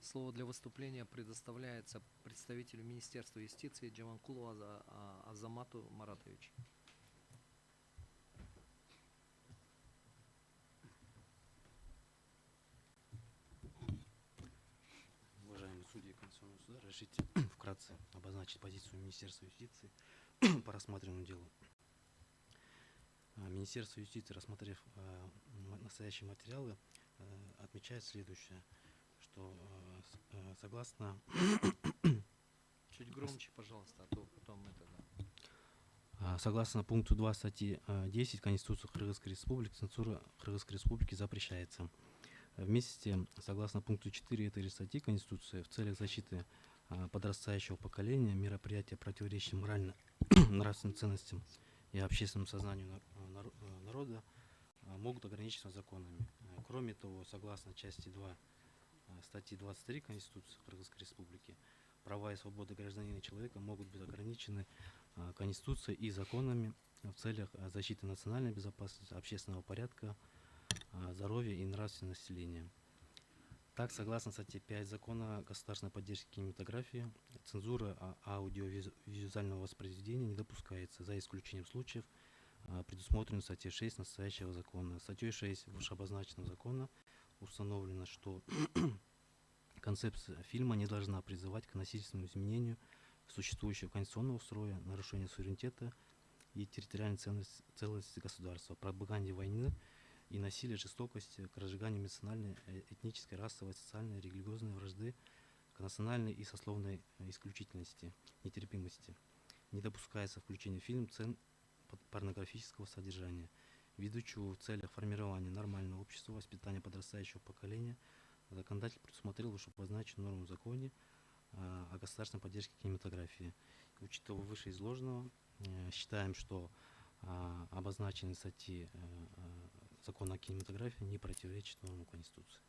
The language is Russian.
Слово для выступления предоставляется представителю Министерства юстиции Джаманкулу Азамату Маратовичу. Уважаемые судьи Конституционного суда, разрешите вкратце обозначить позицию Министерства юстиции по рассматриваемому делу. Министерство юстиции, рассмотрев настоящие материалы, отмечает следующее, что согласно... Чуть громче, пожалуйста, а то потом это... Согласно пункту 2 статьи 10 Конституции Кыргызской Республики, цензура Кыргызской Республики запрещается. Вместе, согласно пункту 4 этой же статьи Конституции, в целях защиты подрастающего поколения мероприятия, противоречащие морально-нравственным ценностям и общественному сознанию народа, могут ограничиваться законами. Кроме того, согласно части 2 статьи 23 Конституции Кыргызской Республики, права и свободы гражданина и человека могут быть ограничены Конституцией и законами в целях защиты национальной безопасности, общественного порядка, здоровья и нравственности населения. Так, согласно статье 5 Закона о государственной поддержке кинематографии, цензура аудиовизуального воспроизведения не допускается, за исключением случаев, предусмотренных в статье 6 настоящего закона. Статьей 6 вышеобозначенного закона установлено, что концепция фильма не должна призывать к насильственному изменению существующего конституционного строя, нарушению суверенитета и территориальной целостности государства, пропаганде войны и насилия, жестокости, к разжиганию национальной, этнической, расовой, социальной, религиозной вражды, к национальной и сословной исключительности, нетерпимости. Не допускается включение в фильм сцен порнографического содержания. Ввиду чего в целях формирования нормального общества, воспитания подрастающего поколения, законодатель предусмотрел вышеобозначенную норму в законе о государственной поддержке кинематографии. Учитывая вышеизложенного, считаем, что обозначенные статьи закона о кинематографии не противоречат нормам Конституции.